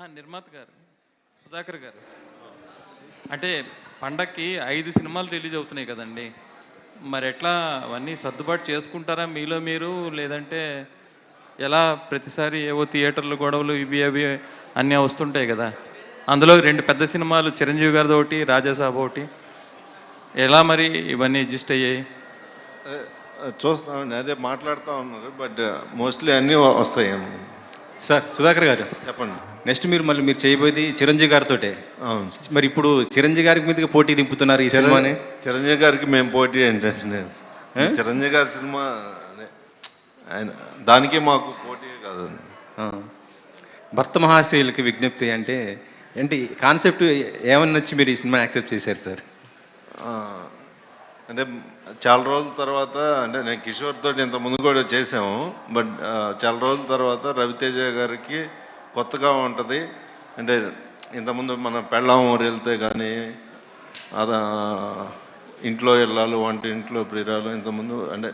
నిర్మాత గారు, సుధాకర్ గారు, అంటే పండక్కి 5 సినిమాలు రిలీజ్ అవుతున్నాయి కదండి. మరి ఎట్లా అవన్నీ సర్దుబాటు చేసుకుంటారా మీలో మీరు? లేదంటే ఎలా? ప్రతిసారి ఏవో థియేటర్లు గొడవలు ఇవి అవి అన్నీ వస్తుంటాయి కదా. అందులో 2 పెద్ద సినిమాలు చిరంజీవి గారిది ఒకటి, రాజాసాబ్ ఒకటి. ఎలా మరి ఇవన్నీ అడ్జస్ట్ అయ్యాయి? చూస్తామండి, అదే మాట్లాడుతూ ఉన్నారు. బట్ మోస్ట్లీ అన్నీ వస్తాయి. సార్ సుధాకర్ గారు, చెప్పండి. నెక్స్ట్ మీరు చేయబోయేది చిరంజీవి గారితో. అవును, మరి ఇప్పుడు చిరంజీవి గారికి మీదకి పోటీ దింపుతున్నారు ఈ సినిమాని. చిరంజీవి గారికి మేము పోటీ ఏంటంటే, చిరంజీవి గారి సినిమా ఆయన దానికే మాకు పోటీ కాదు. భర్త మహాశయులకి విజ్ఞప్తి అంటే ఏంటి కాన్సెప్ట్? ఏమని నచ్చి మీరు ఈ సినిమా యాక్సెప్ట్ చేశారు సార్? అంటే చాలా రోజుల తర్వాత, అంటే నేను కిషోర్ తోటి ఇంతకుముందు కూడా చేసాము. బట్ చాలా రోజుల తర్వాత రవితేజ గారికి కొత్తగా ఉంటుంది. అంటే ఇంతకుముందు మన పెళ్ళాం ఊరు వెళ్తే కానీ అదా ఇంట్లో వెళ్ళాలి, వంట ఇంట్లో ప్రియురాలు, ఇంతకుముందు అంటే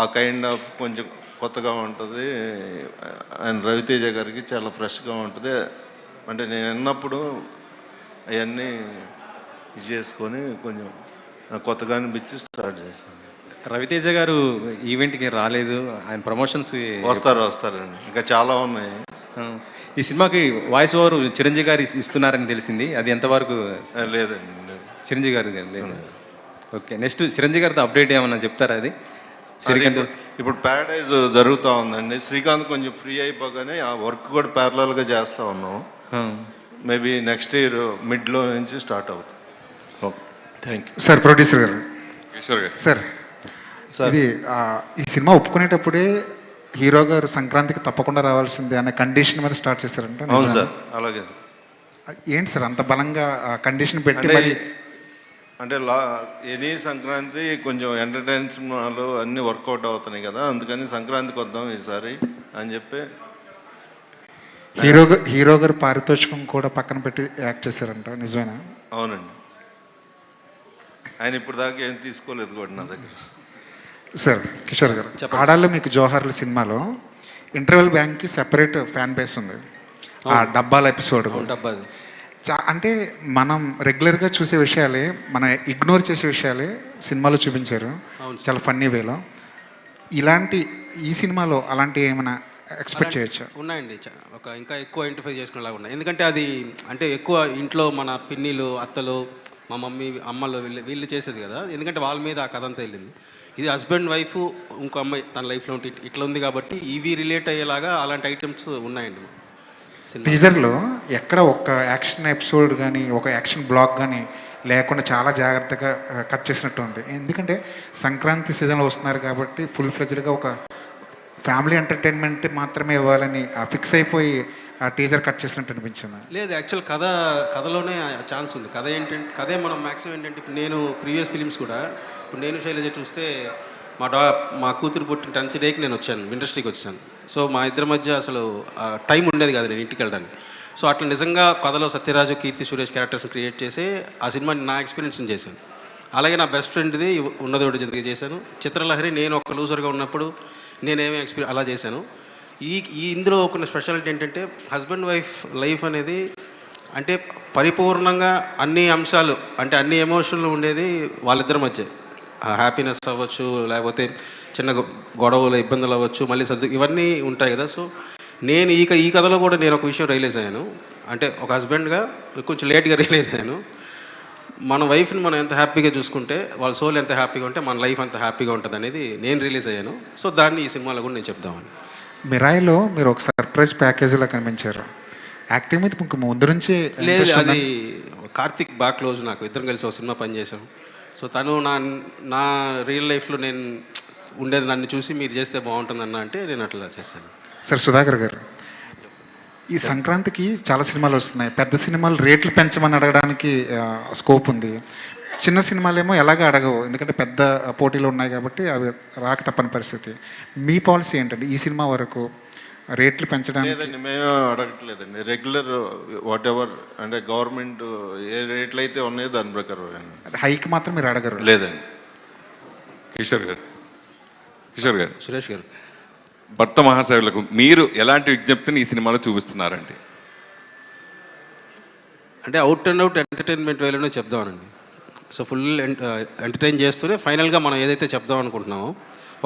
ఆ కైండ్ ఆఫ్ కొంచెం కొత్తగా ఉంటుంది. ఆయన రవితేజ గారికి చాలా ఫ్రెష్గా ఉంటుంది. అంటే నేను విన్నప్పుడు అవన్నీ ఇది చేసుకొని కొంచెం కొత్తగా అనిపించి స్టార్ట్ చేశాను. రవితేజ గారు ఈవెంట్కి రాలేదు, ఆయన ప్రమోషన్స్ వస్తారండి, ఇంకా చాలా ఉన్నాయి. ఈ సినిమాకి వాయిస్ ఓవర్ చిరంజీవి గారు ఇస్తున్నారని తెలిసింది, అది ఎంతవరకు? లేదండి, లేదు. చిరంజీవి గారు లేదు. ఓకే, నెక్స్ట్ చిరంజీవి గారితో అప్డేట్ ఏమన్నా చెప్తారా? అది శ్రీకాంత్ ఇప్పుడు ప్యారడైజ్ జరుగుతూ ఉందండి. శ్రీకాంత్ కొంచెం ఫ్రీ అయిపోగానే ఆ వర్క్ కూడా ప్యారలల్గా చేస్తూ ఉన్నాం. మేబీ నెక్స్ట్ ఇయర్ మిడ్లో నుంచి స్టార్ట్ అవుతుంది. Thank you sir. ప్రొడ్యూసర్ గారు, కిషోర్ గారు సార్, ఇది ఈ సినిమా ఒప్పుకునేటప్పుడే హీరో గారు సంక్రాంతికి తప్పకుండా రావాల్సిందే అనే కండిషన్ మీద స్టార్ట్ చేశారంట. అవును సార్, అలాగే. ఏంటి సార్ అంత బలంగా కండిషన్ పెట్టి? అంటే ఎనీ సంక్రాంతి కొంచెం ఎంటర్టైన్మెంట్లు అన్నీ వర్కౌట్ అవుతున్నాయి కదా, అందుకని సంక్రాంతికి వద్దాం ఈసారి అని చెప్పి హీరో గారు పారితోషికం కూడా పక్కన పెట్టి యాక్ట్ చేశారంట, నిజమేనా? అవునండి, ఆయన ఇప్పుడు దాకా ఏం తీసుకోలేదు కూడా నా దగ్గర. సార్ కిషోర్ గారు, ఆడాల్లో మీకు జోహార్లు సినిమాలో ఇంటర్వెల్ బ్యాంక్కి సెపరేట్ ఫ్యాన్ బేస్ ఉంది. ఆ డబ్బాల ఎపిసోడ్ అంటే మనం రెగ్యులర్గా చూసే విషయాలే, మన ఇగ్నోర్ చేసే విషయాలే సినిమాలో చూపించారు చాలా ఫన్నీ వేలో. ఈ సినిమాలో అలాంటి ఏమైనా ఎక్స్పెక్ట్ చేయొచ్చా? ఉన్నాయండి, ఇంకా ఎక్కువ ఐడెంటిఫై చేసుకునేలాగా ఉన్నాయి. ఎందుకంటే అది అంటే ఎక్కువ ఇంట్లో మన పిన్నిలు, అత్తలు, మా మమ్మీ, అమ్మలు వీళ్ళు చేసేది కదా. ఎందుకంటే వాళ్ళ మీద ఆ కథ అంతా వెళ్ళింది. ఇది హస్బెండ్ వైఫ్, ఇంకో అమ్మాయి తన లైఫ్లో ఉంటే ఇట్లా ఉంది కాబట్టి ఇవి రిలేట్ అయ్యేలాగా అలాంటి ఐటమ్స్ ఉన్నాయండి. టీజర్లో ఎక్కడ ఒక్క యాక్షన్ ఎపిసోడ్ కానీ ఒక యాక్షన్ బ్లాక్ కానీ లేకుండా చాలా జాగ్రత్తగా కట్ చేసినట్టు ఉంది. ఎందుకంటే సంక్రాంతి సీజన్లో వస్తున్నారు కాబట్టి ఫుల్ ఫ్లెజ్డ్గా ఒక ఫ్యామిలీ ఎంటర్టైన్మెంట్ మాత్రమే ఇవ్వాలని ఫిక్స్ అయిపోయి ఆ టీజర్ కట్ చేసినట్టు అనిపించింది. లేదు, యాక్చువల్ కథలోనే ఛాన్స్ ఉంది. కథే మనం మ్యాక్సిమం ఏంటంటే, ఇప్పుడు నేను ప్రీవియస్ ఫిలిమ్స్ కూడా, ఇప్పుడు నేను శైలజ చూస్తే మా కూతురు పుట్టిన 10th డేకి నేను వచ్చాను, ఇండస్ట్రీకి వచ్చాను. సో మా ఇద్దరి మధ్య అసలు టైం ఉండేది కాదు నేను ఇంటికి వెళ్ళడానికి. సో అట్లా నిజంగా కథలో సత్యరాజు, కీర్తి సురేష్ క్యారెక్టర్స్ క్రియేట్ చేసి ఆ సినిమాని నా ఎక్స్పీరియన్స్ని చేశాను. అలాగే నా బెస్ట్ ఫ్రెండ్ది ఉన్నది ఒకటి జంతికి చేశాను. చిత్రలహరి నేను ఒక లూజర్గా ఉన్నప్పుడు నేనేమీ అలా చేశాను. ఇందులో ఒక స్పెషాలిటీ ఏంటంటే, హస్బెండ్ వైఫ్ లైఫ్ అనేది అంటే పరిపూర్ణంగా అన్ని అంశాలు, అంటే అన్ని ఎమోషన్లు ఉండేది వాళ్ళిద్దరి మధ్య. హ్యాపీనెస్ అవ్వచ్చు, లేకపోతే చిన్న గొడవలు, ఇబ్బందులు అవ్వచ్చు, మళ్ళీ ఇవన్నీ ఉంటాయి కదా. సో నేను ఈ కథలో కూడా నేను ఒక విషయం రియలైజ్ అయ్యాను. అంటే ఒక హస్బెండ్గా కొంచెం లేట్గా రియలైజ్ అయ్యాను. మన వైఫ్ని మనం ఎంత హ్యాపీగా చూసుకుంటే, వాళ్ళ సోల్ ఎంత హ్యాపీగా ఉంటే మన లైఫ్ అంత హ్యాపీగా ఉంటుంది అనేది నేను రిలీజ్ అయ్యాను. సో దాన్ని ఈ సినిమాలో కూడా నేను చెప్దామని. మిరాయిలో మీరు ఒక సర్ప్రైజ్ ప్యాకేజీలో కనిపించారు. యాక్టింగ్ మీద మీకు ముందు నుంచి లేదు, అది కార్తిక్ బాగా క్లోజ్, నాకు ఇద్దరం కలిసి ఒక సినిమా పనిచేసాం. సో తను నా రియల్ లైఫ్లో నేను ఉండేది నన్ను చూసి మీరు చేస్తే బాగుంటుందన్న అంటే నేను అట్లా చేశాను. సార్ సుధాకర్ గారు, ఈ సంక్రాంతికి చాలా సినిమాలు వస్తున్నాయి. పెద్ద సినిమాలు రేట్లు పెంచమని అడగడానికి స్కోప్ ఉంది. చిన్న సినిమాలేమో ఎలాగ అడగవు, ఎందుకంటే పెద్ద పోటీలు ఉన్నాయి కాబట్టి అవి రాక తప్పని పరిస్థితి. మీ పాలసీ ఏంటండి ఈ సినిమా వరకు రేట్లు పెంచడానికి? లేదండి, మేము అడగట్లేదండి. రెగ్యులర్ వాట్ ఎవర్, అంటే గవర్నమెంట్ ఏ రేట్లు అయితే ఉన్నాయో దాని ప్రకారం. హైక్ మాత్రం మీరు అడగరు? లేదండి. కిషోర్ గారు, సురేష్ గారు, భర్త మహాశయులకు మీరు ఎలాంటి విజ్ఞప్తిని ఈ సినిమాలో చూపిస్తున్నారండి? అంటే అవుట్ అండ్ అవుట్ ఎంటర్టైన్మెంట్ వేలోనే చెప్దామనండి. సో ఫుల్ ఎంటర్టైన్ చేస్తూనే ఫైనల్గా మనం ఏదైతే చెప్దాం అనుకుంటున్నామో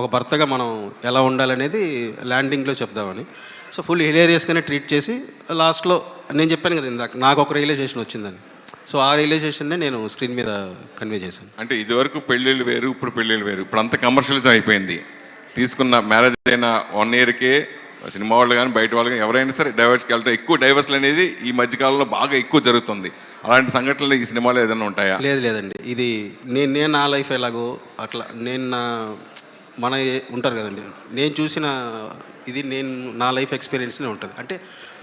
ఒక భర్తగా మనం ఎలా ఉండాలనేది ల్యాండింగ్లో చెప్దామని. సో ఫుల్ హిలేరియస్గానే ట్రీట్ చేసి లాస్ట్లో నేను చెప్పాను కదా ఇందాక నాకు ఒక రియలైజేషన్ వచ్చిందని. సో ఆ రియలైజేషన్నే నేను స్క్రీన్ మీద కన్వే చేశాను. అంటే ఇదివరకు పెళ్ళిళ్ళు వేరు, ఇప్పుడు పెళ్ళిళ్ళు వేరు. ఇప్పుడు అంత కమర్షియలిజం అయిపోయింది. తీసుకున్న మ్యారేజ్ అయిన 1 ఇయర్కే సినిమా వాళ్ళు కానీ బయట వాళ్ళు కానీ ఎవరైనా సరే డైవర్స్కి వెళ్తారు. ఎక్కువ డైవర్స్లు అనేది ఈ మధ్యకాలంలో బాగా ఎక్కువ జరుగుతుంది. అలాంటి సంఘటనలు ఈ సినిమాలో ఏదైనా ఉంటాయా? లేదండి, ఇది నేను నా లైఫ్ ఎలాగో అట్లా నేను ఉంటారు కదండి, నేను చూసిన ఇది నేను నా లైఫ్ ఎక్స్పీరియన్స్నే ఉంటుంది. అంటే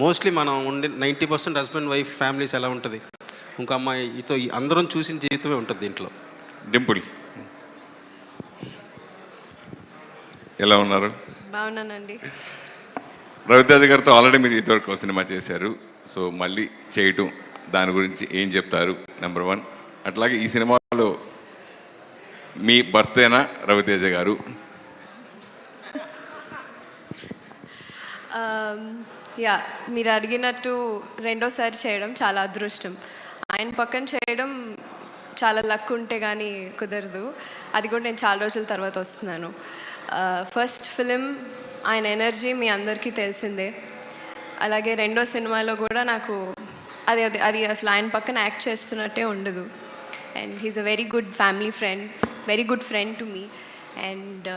మోస్ట్లీ మనం ఉండే 90% హస్బెండ్ వైఫ్ ఫ్యామిలీస్ ఎలా ఉంటుంది, ఇంకో అమ్మాయితో అందరం చూసిన జీవితమే ఉంటుంది దీంట్లో. డింపుల్ ఎలా ఉన్నారు? బాగున్నానండి. రవితేజ గారితో ఆల్రెడీ మీరు ఇదివరకు సినిమా చేశారు. సో మళ్ళీ చేయటం దాని గురించి ఏం చెప్తారు? నెంబర్ 1. అట్లాగే ఈ సినిమాలో మీ భర్తేనా రవితేజ గారు? యా, మీరు అడిగినట్టు రెండోసారి చేయడం చాలా అదృష్టం. ఆయన పక్కన చేయడం చాలా లక్ ఉంటే కానీ కుదరదు. అది కూడా నేను చాలా రోజుల తర్వాత వస్తున్నాను. ఫస్ట్ ఫిలిం ఆయన ఎనర్జీ మీ అందరికీ తెలిసిందే. అలాగే రెండో సినిమాలో కూడా నాకు అది అసలు ఆయన పక్కన యాక్ట్ చేస్తున్నట్టే ఉండదు. And he's a very good family friend, very good friend to me. And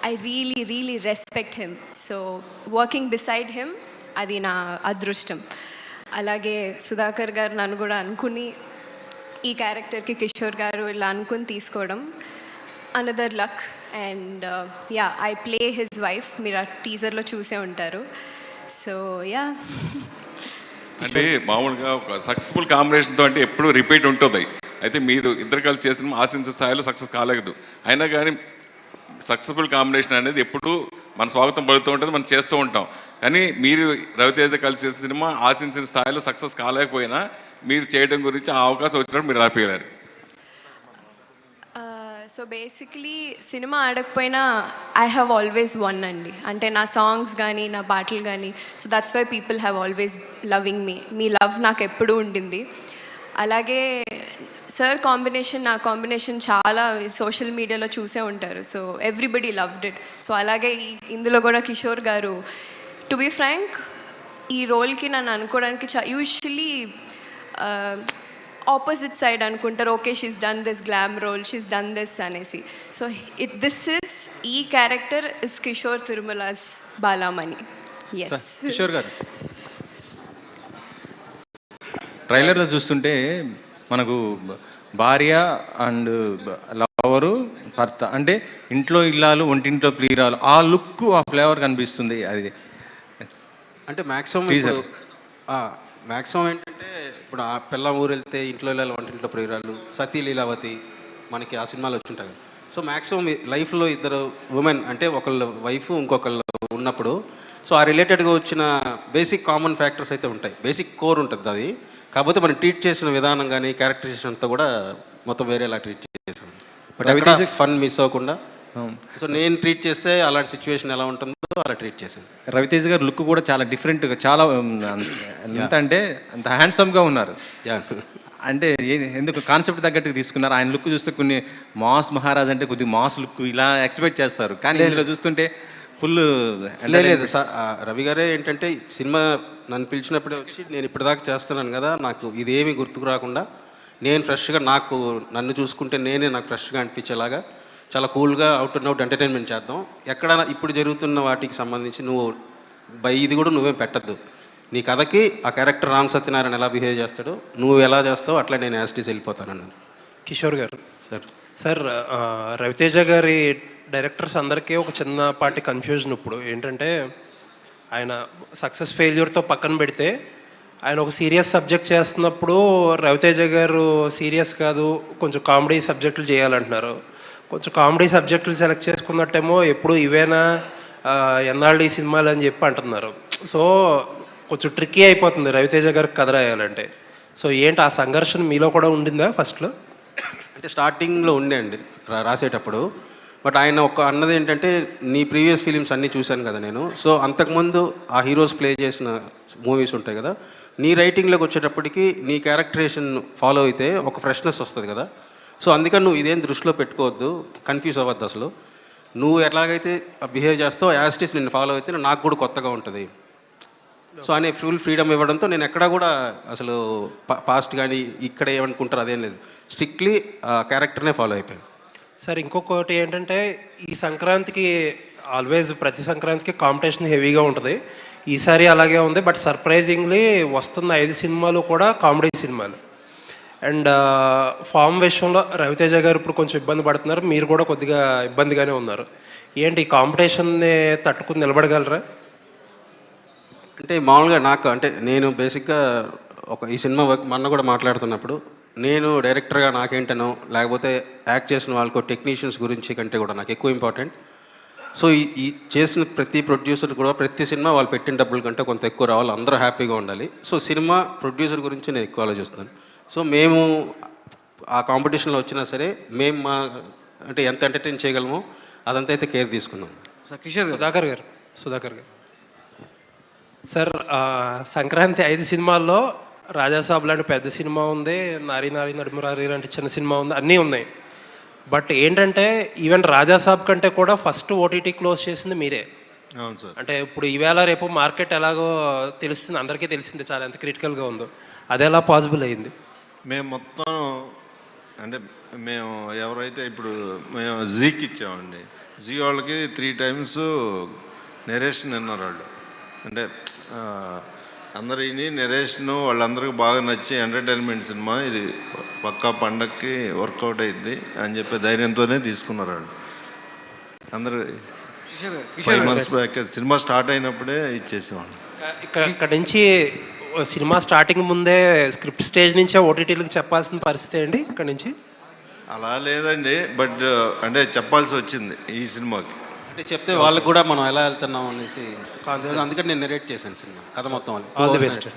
I really respect him. So working beside him అది నా అదృష్టం. అలాగే సుధాకర్ గారు నన్ను కూడా అనుకుని ఈ క్యారెక్టర్కి కిషోర్ గారు ఇలా అనుకుని తీసుకోవడం another luck. And yeah, I play his wife. మీరు ఆ టీజర్లో చూసే ఉంటారు. సో యా, అంటే మామూలుగా ఒక సక్సెస్ఫుల్ కాంబినేషన్తో అంటే ఎప్పుడు రిపీట్ ఉంటుంది. అయితే మీరు ఇద్దరు కలిసి చేసిన ఆశించిన స్థాయిలో సక్సెస్ కాలేదు. అయినా కానీ సక్సెస్ఫుల్ కాంబినేషన్ అనేది ఎప్పుడు మన స్వాగతం పడుతూ ఉంటుంది, మనం చేస్తూ ఉంటాం. కానీ మీరు రవితేజ కలిసి చేసిన సినిమా ఆశించిన స్థాయిలో సక్సెస్ కాలేకపోయినా మీరు చేయడం గురించి ఆ అవకాశం వచ్చినప్పుడు మీరు హ్యాపీ అయ్యారు. సో బేసిక్లీ సినిమా ఆడకపోయినా ఐ హ్యావ్ ఆల్వేస్ వన్ అండి. అంటే నా సాంగ్స్ కానీ నా పాటలు కానీ. So that's why people have always loving me. మీ లవ్ నాకు ఎప్పుడూ ఉండింది. అలాగే సార్ కాంబినేషన్, నా కాంబినేషన్ చాలా సోషల్ మీడియాలో చూసే ఉంటారు. So everybody loved it. So అలాగే ఇందులో కూడా కిషోర్ గారు, టు బీ ఫ్రాంక్, ఈ రోల్కి నన్ను అనుకోవడానికి యూజువల్లీ ఆపోజిట్ సైడ్ అనుకుంటారు. Okay, she's done this glam role, she's done this అనేసి. సో ఈ character is Kishore Tirumala's Balamani. Yes Kishore garu, ట్రైలర్లో చూస్తుంటే మనకు భార్య అండ్ లవరు, భర్త అంటే ఇంట్లో ఇల్లాలు ఒంటింట్లో ప్రియురాలు, ఆ లుక్ ఆ ఫ్లేవర్ కనిపిస్తుంది. అది అంటే మ్యాక్సిమం ఏంటంటే ఇప్పుడు ఆ పిల్లం ఊరు వెళ్తే ఇంట్లో వెళ్ళాలి, వంటింట్లో ప్రియురాలు, సతీ లీలావతి మనకి ఆ సినిమాలు వచ్చుంటాయి. సో మ్యాక్సిమం లైఫ్లో ఇద్దరు ఉమెన్ అంటే ఒకళ్ళు వైఫ్ ఇంకొకళ్ళు ఉన్నప్పుడు సో ఆ రిలేటెడ్గా వచ్చిన బేసిక్ కామన్ ఫ్యాక్టర్స్ అయితే ఉంటాయి. బేసిక్ కోర్ ఉంటుంది అది. కాకపోతే మనం ట్రీట్ చేసిన విధానం కానీ క్యారెక్టరైజేషన్ అంతా కూడా మొత్తం వేరేలా ట్రీట్ చేసాం. బట్ రవితేజ ఫన్ మిస్ అవ్వకుండా. సో నేను ట్రీట్ చేస్తే అలాంటి సిచ్యువేషన్ ఎలా ఉంటుందో అలా ట్రీట్ చేశాను. రవితేజ గారు లుక్ కూడా చాలా డిఫరెంట్గా, చాలా ఎంత అంటే అంత హ్యాండ్సమ్గా ఉన్నారు. అంటే ఎందుకు కాన్సెప్ట్ తగ్గట్టుగా తీసుకున్నారు? ఆయన లుక్ చూస్తే కొన్ని మాస్ మహారాజ్ అంటే కొద్దిగా మాస్ లుక్ ఇలా ఎక్స్పెక్ట్ చేస్తారు, కానీ ఇందులో చూస్తుంటే ఫుల్ లేదు. రవి గారే ఏంటంటే సినిమా నన్ను పిలిచినప్పుడే వచ్చి నేను ఇప్పటిదాకా చేస్తున్నాను కదా, నాకు ఇదేమీ గుర్తుకు రాకుండా నేను ఫ్రెష్గా నన్ను చూసుకుంటే నాకు ఫ్రెష్గా అనిపించేలాగా చాలా కూల్గా అవుట్ అండ్ అవుట్ ఎంటర్టైన్మెంట్ చేద్దాం. ఎక్కడ ఇప్పుడు జరుగుతున్న వాటికి సంబంధించి నువ్వు ఇది కూడా నువ్వేం పెట్టద్దు. నీ కథకి ఆ క్యారెక్టర్ రామ్ సత్యనారాయణ ఎలా బిహేవ్ చేస్తాడో నువ్వు ఎలా చేస్తావు అట్లా నేను యాస్టీస్ వెళ్ళిపోతానన్నాను. కిషోర్ గారు సార్ రవితేజ గారి డైరెక్టర్స్ అందరికీ ఒక చిన్నపాటి కన్ఫ్యూజన్ ఇప్పుడు ఏంటంటే, ఆయన సక్సెస్ ఫెయిల్యూర్తో పక్కన పెడితే ఆయన ఒక సీరియస్ సబ్జెక్ట్ చేస్తున్నప్పుడు రవితేజ గారు సీరియస్ కాదు కొంచెం కామెడీ సబ్జెక్టులు చేయాలంటున్నారు. కొంచెం కామెడీ సబ్జెక్టులు సెలెక్ట్ చేసుకున్నట్టేమో ఎప్పుడు ఇవేనా ఎన్నాళ్ళు ఈ సినిమాలు అని చెప్పి అంటున్నారు. సో కొంచెం ట్రిక్కీ అయిపోతుంది రవితేజ గారికి కథ రాయాలంటే. సో ఏంటి ఆ సంఘర్షణ మీలో కూడా ఉండిందా ఫస్ట్లో? అంటే స్టార్టింగ్లో ఉండే అండి రాసేటప్పుడు. బట్ ఆయన అన్నది ఏంటంటే, నీ ప్రీవియస్ ఫిలిమ్స్ అన్నీ చూశాను కదా నేను. సో అంతకుముందు ఆ హీరోస్ ప్లే చేసిన మూవీస్ ఉంటాయి కదా, నీ రైటింగ్లోకి వచ్చేటప్పటికి నీ క్యారెక్టరేషన్ ఫాలో అయితే ఒక ఫ్రెష్నెస్ వస్తుంది కదా. సో అందుకని నువ్వు ఇదేం దృష్టిలో పెట్టుకోవద్దు, కన్ఫ్యూజ్ అవ్వద్దు. అసలు నువ్వు ఎలాగైతే బిహేవ్ చేస్తావు యాజ్ ఇట్ ఈస్ నిన్ను ఫాలో అయితే నాకు కూడా కొత్తగా ఉంటుంది. సో అనే ఫుల్ ఫ్రీడమ్ ఇవ్వడంతో నేను ఎక్కడా కూడా అసలు పాస్ట్ కానీ ఇక్కడ ఏమనుకుంటారు అదేం లేదు, స్ట్రిక్ట్లీ క్యారెక్టర్నే ఫాలో అయిపోయాను. సార్ ఇంకొకటి ఏంటంటే ఈ సంక్రాంతికి ఆల్వేస్ ప్రతి సంక్రాంతికి కాంపిటీషన్ హెవీగా ఉంటుంది. ఈసారి అలాగే ఉంది. బట్ సర్ప్రైజింగ్లీ వస్తున్న 5 సినిమాలు కూడా కామెడీ సినిమాలు. అండ్ ఫామ్ విషయంలో రవితేజ గారు ఇప్పుడు కొంచెం ఇబ్బంది పడుతున్నారు, మీరు కూడా కొద్దిగా ఇబ్బందిగానే ఉన్నారు. ఏంటి ఈ కాంపిటీషన్ని తట్టుకుని నిలబడగలరా? అంటే మామూలుగా నాకు అంటే నేను బేసిక్గా ఈ సినిమా వర్క్ మొన్న కూడా మాట్లాడుతున్నప్పుడు నేను డైరెక్టర్గా నాకేంటనో లేకపోతే యాక్ట్ చేసిన వాళ్ళకు టెక్నీషియన్స్ గురించి కంటే కూడా నాకు ఎక్కువ ఇంపార్టెంట్. సో ఈ చేసిన ప్రతి ప్రొడ్యూసర్ కూడా ప్రతి సినిమా వాళ్ళు పెట్టిన డబ్బుల కంటే కొంత ఎక్కువ రావాలి, అందరూ హ్యాపీగా ఉండాలి. సో సినిమా ప్రొడ్యూసర్ గురించి నేను ఎక్కువ ఆలోచిస్తాను. సో మేము ఆ కాంపిటీషన్లో వచ్చినా సరే మేము మా అంటే ఎంత ఎంటర్టైన్ చేయగలమో అదంతా అయితే కేర్ తీసుకున్నాం. సుధాకర్ గారు సార్ సంక్రాంతి 5 సినిమాల్లో రాజాసాబ్ లాంటి పెద్ద సినిమా ఉంది, నారీ నారీ నడుమురారి లాంటి చిన్న సినిమా ఉంది, అన్నీ ఉన్నాయి. బట్ ఏంటంటే ఈవెన్ రాజాసాబ్ కంటే కూడా ఫస్ట్ ఓటీటీ క్లోజ్ చేసింది మీరే. అవును సార్. అంటే ఇప్పుడు ఈవేళ రేపు మార్కెట్ ఎలాగో తెలుస్తుంది, అందరికీ తెలిసింది చాలా ఎంత క్రిటికల్గా ఉందో. అది ఎలా పాసిబుల్ అయ్యింది? మేము మొత్తం అంటే మేము ఎవరైతే ఇప్పుడు మేము జీకి ఇచ్చామండి, జీ వాళ్ళకి 3 times నెరేషన్ విన్నారు వాళ్ళు. అంటే అందరూ విని నెరేషను వాళ్ళందరికీ బాగా నచ్చి ఎంటర్టైన్మెంట్ సినిమా ఇది పక్కా పండక్కి వర్కౌట్ అయింది అని చెప్పి ధైర్యంతోనే తీసుకున్నారు వాళ్ళు. అందరూ 5 months బ్యాక్ సినిమా స్టార్ట్ అయినప్పుడే ఇచ్చేసేవాళ్ళు. ఇక్కడ నుంచి సినిమా స్టార్టింగ్ ముందే స్క్రిప్ట్ స్టేజ్ నుంచే ఓటీటీలకు చెప్పాల్సిన పరిస్థితి అండి ఇక్కడ నుంచి? అలా లేదండి, బట్ అంటే చెప్పాల్సి వచ్చింది ఈ సినిమాకి. అంటే చెప్తే వాళ్ళకి కూడా మనం ఎలా వెళ్తున్నాం అనేసి అందుకని నేను నెరేట్ చేశాను సినిమా కథ మొత్తం. All the best.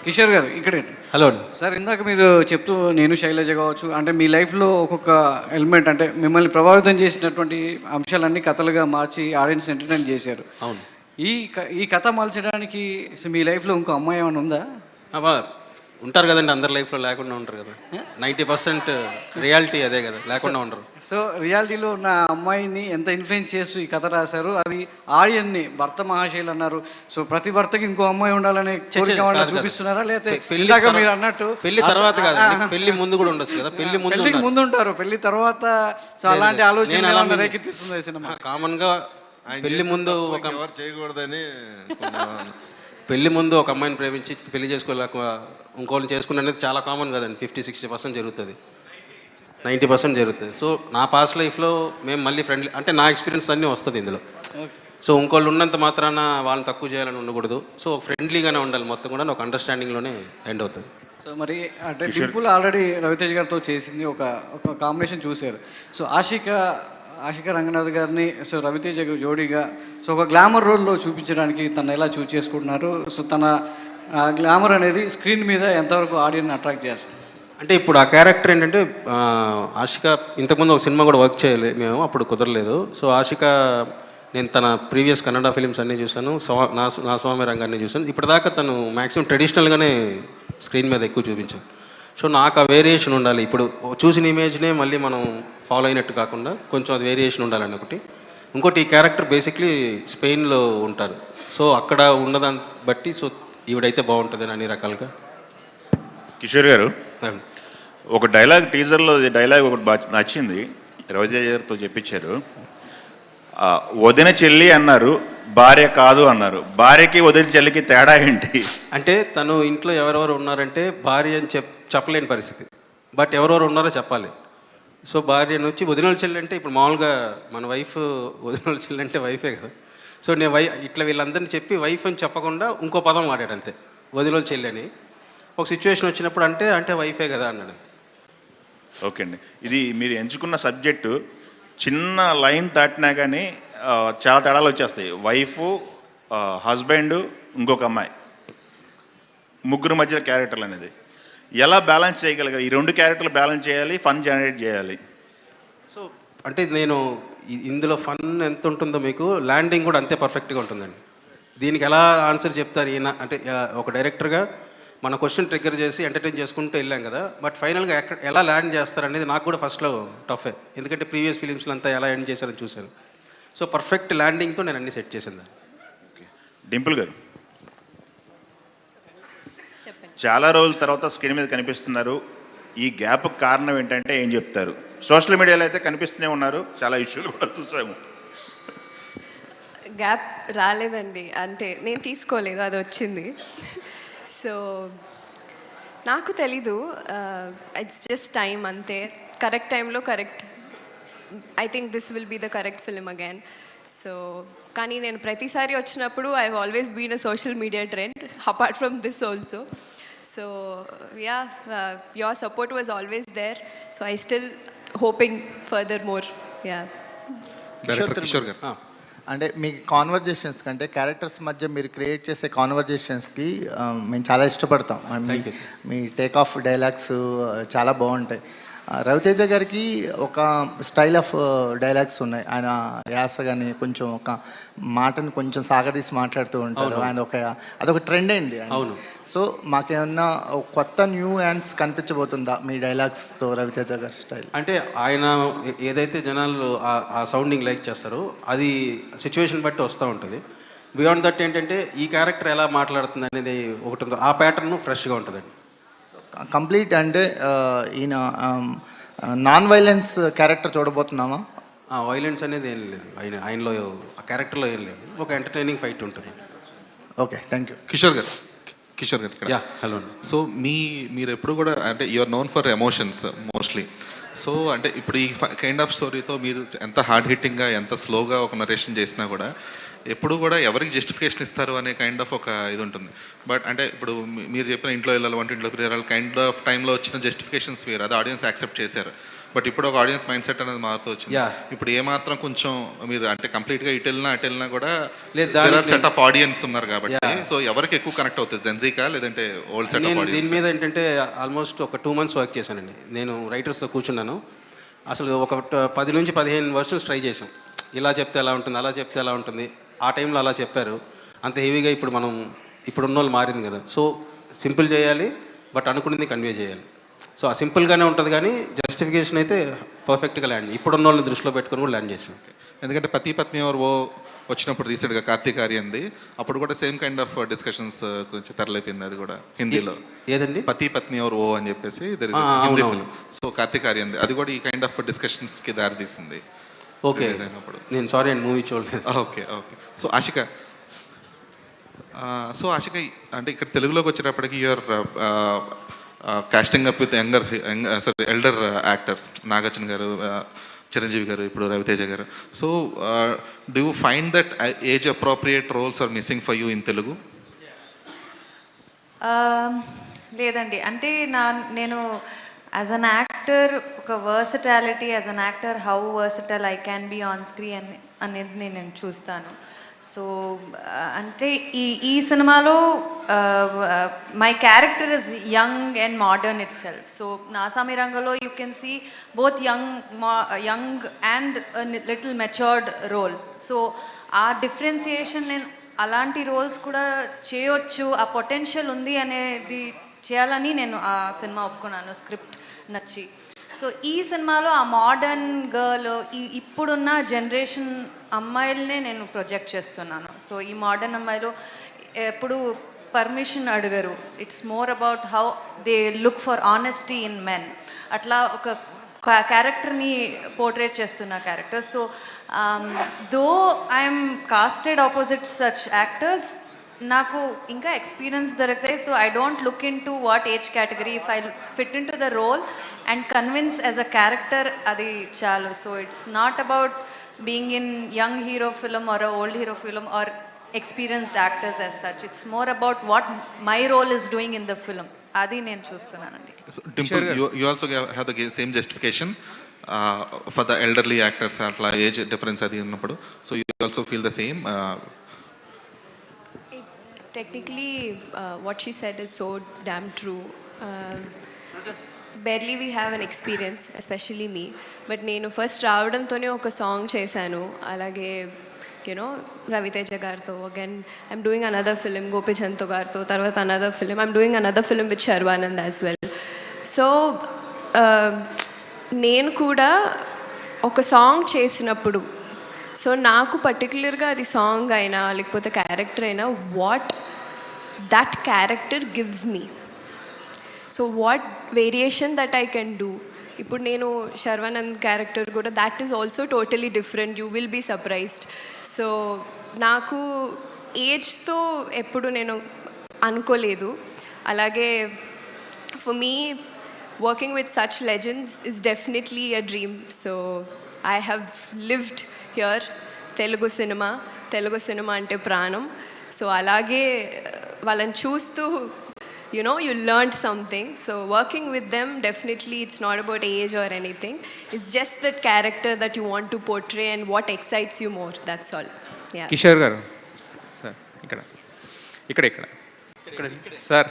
కిషోర్ గారు ఇక్కడే. హలో సార్, ఇందాక మీరు చెప్తూ నేను శైలజ కావచ్చు అంటే మీ లైఫ్లో ఒక్కొక్క ఎలిమెంట్ అంటే మిమ్మల్ని ప్రభావితం చేసినటువంటి అంశాలన్నీ కథలుగా మార్చి ఆడియన్స్ ఎంటర్టైన్ చేశారు. అవును. ఈ కథ మలచడానికి మీ లైఫ్లో ఇంకో అమ్మాయి ఏమైనా ఉందా? ఉంటారు కదండి, అందరి లైఫ్లో లేకుండా ఉంటారు కదా. 90% రియాలిటీ అదే కదా, లేకుండా ఉండరు. సో రియాలిటీలో ఉన్న అమ్మాయిని ఎంత ఇన్ఫ్లుయెన్స్ చేస్తూ ఈ కథ రాశారు, అది ఆడియన్ని భర్త మహాశైలు అన్నారు. సో ప్రతి భర్తకి ఇంకో అమ్మాయి ఉండాలనే కోరిక ఏమన్నా చూపిస్తున్నారా? లేకపోతే మీరు అన్నట్టు పెళ్లి తర్వాత కాదు, పెళ్లి ముందు కూడా ఉండొచ్చు కదా. పెళ్లికి ముందు ఉంటారు, పెళ్లి తర్వాత సో అలాంటి ఆలోచన రేకెత్తిస్తుంది సినిమా. కామన్గా పెళ్లి ముందు ఒక ఎవరు చేయకూడదని పెళ్లి ముందు ఒక అమ్మాయిని ప్రేమించి పెళ్లి చేసుకోలేక ఇంకోళ్ళని చేసుకుని అనేది చాలా కామన్ కదండి. 50-60% జరుగుతుంది, 90% జరుగుతుంది. సో నా పాస్ట్ లైఫ్లో మేము మళ్ళీ ఫ్రెండ్లీ అంటే నా ఎక్స్పీరియన్స్ అన్నీ వస్తుంది ఇందులో. సో ఇంకోళ్ళు ఉన్నంత మాత్రాన వాళ్ళని తక్కువ చేయాలని ఉండకూడదు. సో ఫ్రెండ్లీగానే ఉండాలి, మొత్తం కూడా ఒక అండర్స్టాండింగ్లోనే ఎండ్ అవుతుంది. సో మరి అంటే డింపుల్ ఆల్రెడీ రవితేజ్ గారితో చేసింది ఒక కాంబినేషన్ చూశారు. సో ఆశిక రంగనాథ్ గారిని సో రవితేజ జోడీగా సో ఒక గ్లామర్ రోల్లో చూపించడానికి తను ఎలా చూస్ చేసుకుంటున్నారు? సో తన గ్లామర్ అనేది స్క్రీన్ మీద ఎంతవరకు ఆడియన్స్ అట్రాక్ట్ చేస్తుంది? అంటే ఇప్పుడు ఆ క్యారెక్టర్ ఏంటంటే ఆశిక ఇంతకుముందు ఒక సినిమా కూడా వర్క్ చేయాలి మేము, అప్పుడు కుదరలేదు. సో ఆశిక నేను తన ప్రీవియస్ కన్నడ ఫిలిమ్స్ అన్నీ చూశాను, నా స్వామి రంగాన్ని చూశాను. ఇప్పటిదాకా తను మ్యాక్సిమం ట్రెడిషనల్గానే స్క్రీన్ మీద ఎక్కువ చూపించాను. సో నాకు ఆ వేరియేషన్ ఉండాలి. ఇప్పుడు చూసిన ఇమేజ్నే మళ్ళీ మనం ఫాలో అయినట్టు కాకుండా కొంచెం అది వేరియేషన్ ఉండాలని ఒకటి. ఇంకోటి ఈ క్యారెక్టర్ బేసిక్లీ స్పెయిన్లో ఉంటారు. సో అక్కడ ఉన్నదాన్ని బట్టి సో ఈవిడైతే బాగుంటుంది అన్ని రకాలుగా. కిషోర్ గారు, ఒక డైలాగ్ టీజర్లో డైలాగ్ ఒకటి బాగా నచ్చింది, రవితేజ గారితో చెప్పించారు. వదిన చెల్లి అన్నారు, భార్య కాదు అన్నారు. భార్యకి వదిన చెల్లికి తేడా ఏంటి? అంటే తను ఇంట్లో ఎవరెవరు ఉన్నారంటే భార్య అని చెప్పలేని పరిస్థితి, బట్ ఎవరెవరు ఉన్నారో చెప్పాలి. సో భార్య నుంచి వదినోళ్ళ చెల్లి అంటే ఇప్పుడు మామూలుగా మన వైఫ్ వదినోళ్ళ చెల్లి అంటే వైఫే కదా. సో నేను ఇట్లా వీళ్ళందరినీ చెప్పి వైఫ్ అని చెప్పకుండా ఇంకో పదం వాడాడు అంతే, వదినోళ్ళ చెల్లి అని. ఒక సిచ్యువేషన్ వచ్చినప్పుడు అంటే వైఫే కదా అన్నాడు. ఓకే అండి, ఇది మీరు ఎంచుకున్న సబ్జెక్టు చిన్న లైన్ దాటినా కానీ చాలా తేడాలు వచ్చేస్తాయి. వైఫు, హస్బెండ్, ఇంకొక అమ్మాయి, ముగ్గురు మధ్య క్యారెక్టర్లు అనేది ఎలా బ్యాలెన్స్ చేయగలిగారు? ఈ 2 క్యారెక్టర్లు బ్యాలెన్స్ చేయాలి, ఫన్ జనరేట్ చేయాలి. సో అంటే నేను ఇందులో ఫన్ ఎంత ఉంటుందో మీకు ల్యాండింగ్ కూడా అంతే పర్ఫెక్ట్గా ఉంటుందండి. దీనికి ఎలా ఆన్సర్ చెప్తారు ఈయన అంటే ఒక డైరెక్టర్గా మన క్వశ్చన్ ట్రిగ్గర్ చేసి ఎంటర్టైన్ చేసుకుంటూ వెళ్ళాం కదా. బట్ ఫైనల్గా ఎలా ల్యాండ్ చేస్తారనేది నాకు కూడా ఫస్ట్లో టఫే, ఎందుకంటే ప్రీవియస్ ఫిలిమ్స్లో అంతా ఎలా ఎండ్ చేశారని చూశాను. సో పర్ఫెక్ట్ ల్యాండింగ్తో నేను అన్ని సెట్ చేసింది. డింపుల్ గారు, చాలా రోజుల తర్వాత స్క్రీన్ మీద కనిపిస్తున్నారు. ఈ గ్యాప్ కారణం ఏంటంటే ఏం చెప్తారు? సోషల్ మీడియాలో అయితే కనిపిస్తూనే ఉన్నారు, చాలా ఇష్యూలు కూడా చూసాము. గ్యాప్ రాలేదండి, అంటే నేను తీసుకోలేదు, అది వచ్చింది. సో నాకు తెలీదు, ఇట్స్ జస్ట్ టైం అంతే. కరెక్ట్ టైంలో correct, I think this will be the correct film again. So కానీ నేను ప్రతిసారి వచ్చినప్పుడు I have always been a social media trend apart from this also. So yeah, your support was always there. So I still hoping further more. Yeah. Kishore garu, అంటే మీ conversations కంటే characters మధ్య మీరు create చేసే కాన్వర్జేషన్స్కి మేము చాలా ఇష్టపడతాం. మీ టేక్ ఆఫ్ డైలాగ్స్ చాలా బాగుంటాయి. రవితేజ గారికి ఒక స్టైల్ ఆఫ్ డైలాగ్స్ ఉన్నాయి. ఆయన యాస కానీ కొంచెం ఒక మాటను కొంచెం సాగదీసి మాట్లాడుతూ ఉంటారు. ఆయన అదొక ట్రెండ్ అయింది. అవును. సో మాకేమన్నా కొత్త న్యూ హ్యాండ్స్ కనిపించబోతుందా మీ డైలాగ్స్తో రవితేజ గారి స్టైల్? అంటే ఆయన ఏదైతే జనాలు ఆ సౌండింగ్ లైక్ చేస్తారో అది సిచ్యువేషన్ బట్టి వస్తూ ఉంటుంది. బియాండ్ దట్ ఏంటంటే ఈ క్యారెక్టర్ ఎలా మాట్లాడుతుంది అనేది ఒకటి ఉందో, ఆ ప్యాటర్న్ ఫ్రెష్గా ఉంటుందండి. కంప్లీట్ అంటే ఈయన నాన్ వైలెన్స్ క్యారెక్టర్ చూడబోతున్నామా? వైలెన్స్ అనేది ఏం లేదు ఆయనలో, ఆ క్యారెక్టర్లో ఏం లేదు. ఒక ఎంటర్టైనింగ్ ఫైట్ ఉంటుంది. Okay, thank you. Kishore garu, yeah, hello. So మీరు ఎప్పుడు కూడా అంటే you are known for emotions mostly. So అంటే ఇప్పుడు ఈ కైండ్ ఆఫ్ స్టోరీతో మీరు ఎంత హార్డ్ హిట్టింగ్గా ఎంత స్లోగా ఒక నరేషన్ చేసినా కూడా ఎప్పుడు కూడా ఎవరికి జస్టిఫికేషన్ ఇస్తారు అనే కైండ్ ఆఫ్ ఒక ఇది ఉంటుంది. బట్ అంటే ఇప్పుడు మీరు చెప్పిన ఇంట్లో వెళ్ళాలి, వంటింట్లో వెళ్ళాలి కైండ్ ఆఫ్ టైంలో వచ్చిన జస్టిఫికేషన్స్ వేరు, అది ఆడియన్స్ యాక్సెప్ట్ చేశారు. బట్ ఇప్పుడు ఒక ఆడియన్స్ మైండ్ సెట్ అనేది మారుతూ వచ్చింది. ఇప్పుడు ఏమాత్రం కొంచెం మీరు అంటే కంప్లీట్గా ఇటు వెళ్ళినా కూడా సెట్ ఆఫ్ ఆడియన్స్ ఉన్నారు కాబట్టి, సో ఎవరికి ఎక్కువ కనెక్ట్ అవుతుంది, జెన్జీకా లేదంటే ఓల్డ్ సెట్ ఆఫ్ ఆడియన్స్? దీని మీద ఏంటంటే ఆల్మోస్ట్ ఒక 2 months వర్క్ చేశానండి. నేను రైటర్స్తో కూర్చున్నాను. అసలు ఒక 10 నుంచి 15 వర్షన్స్ ట్రై చేసాం. ఇలా చెప్తే ఎలా ఉంటుంది, అలా చెప్తే ఎలా ఉంటుంది. ఆ టైంలో అలా చెప్పారు. అంత హెవీగా ఇప్పుడు ఉన్న వాళ్ళు మారింది కదా. సో సింపుల్ చేయాలి, బట్ అనుకున్నది కన్వే చేయాలి. సో ఆ సింపుల్గానే ఉంటుంది, కానీ జస్టిఫికేషన్ అయితే పర్ఫెక్ట్గా ల్యాండ్, ఇప్పుడున్న వాళ్ళని దృష్టిలో పెట్టుకుని కూడా ల్యాండ్ చేసాం. ఎందుకంటే పతి పత్ని ఎవరు ఓ వచ్చినప్పుడు రీసెంట్గా కార్తీక్ ఆర్యంది, అప్పుడు కూడా సేమ్ కైండ్ ఆఫ్ డిస్కషన్స్ కొంచెం తెరలేపింది. అది కూడా హిందీలో ఏదండి, పతి పత్ని ఎవరు ఓ అని చెప్పేసి హిందీ ఫిల్మ్. సో కార్తీక్ ఆర్యంది అది కూడా ఈ కైండ్ ఆఫ్ డిస్కషన్స్కి దారి తీసింది. ఓకే, నేను సారీ అండి మూవీ చూడలేదు. ఓకే. సో ఆషిక అంటే ఇక్కడ తెలుగులోకి వచ్చేటప్పటికి you're casting up with elder actors, Nagarjuna garu, Chiranjeevi garu, ఇప్పుడు Ravi Teja garu. So do you find that age appropriate roles are missing for you in Telugu? లేదండి, అంటే నేను యాజ్ అన్ యాక్టర్ ఒక versatility, as an actor how versatile I can be on screen అనేది నేను చూస్తాను. So అంటే ఈ సినిమాలో my character is young and modern itself. So నాసామి రంగంలో you can see both young and little matured role. So uh differentiation నేను అలాంటి రోల్స్ కూడా చేయొచ్చు, ఆ పొటెన్షియల్ ఉంది అనేది చేయాలని నేను ఆ సినిమా ఒప్పుకున్నాను, స్క్రిప్ట్ నచ్చి. సో ఈ సినిమాలో ఆ మోడర్న్ గర్ల్, ఇప్పుడున్న జనరేషన్ అమ్మాయిలనే నేను ప్రొజెక్ట్ చేస్తున్నాను. సో ఈ మోడర్న్ అమ్మాయిలు ఎప్పుడు పర్మిషన్ అడగరు. It's more about how they look for honesty in men. అట్లా ఒక క్యారెక్టర్ని పోర్ట్రేట్ చేస్తున్న character. So though I'm casted opposite such actors, నాకు ఇంకా ఎక్స్పీరియన్స్ దొరుకుతాయి. So I don't look into what age category, if I fit into the role and convince as a character, అది చాలు. So it's not about being in young hero film or old hero film or experienced actors as such. It's more about what my role is doing in the film, అది నేను చూస్తున్నానండి. Dimple, you also have the same justification for the elderly actors, atla age difference adi unnappudu. So you also feel the same? Technically, what she said is so damn true. Barely we have an experience, especially me. But నేను first రావడంతోనే ఒక song చేశాను. అలాగే you know Ravi Teja గారితో, again I'm doing another film గోపిచంద్తో గారితో, తర్వాత another film I'm doing another film with Sharwanand as well. So నేను కూడా ఒక సాంగ్ చేసినప్పుడు, సో నాకు పర్టికులర్గా అది సాంగ్ అయినా లేకపోతే క్యారెక్టర్ అయినా what that character gives me, so what variation that I can do. ఇప్పుడు నేను శర్వానంద్ క్యారెక్టర్ కూడా that is also totally different, you will be surprised. So నాకు ఏజ్తో ఎప్పుడు నేను అనుకోలేదు. అలాగే for me working with such legends is definitely a dream. So I have lived here. Telugu cinema అంటే ప్రాణం. సో అలాగే వాళ్ళని చూస్తూ you learned something. So working with them, definitely it's not about age or anything. It's just that character that you want to portray and what excites you more. That's all. Yeah. Kishore garu sir, ఇక్కడ sir,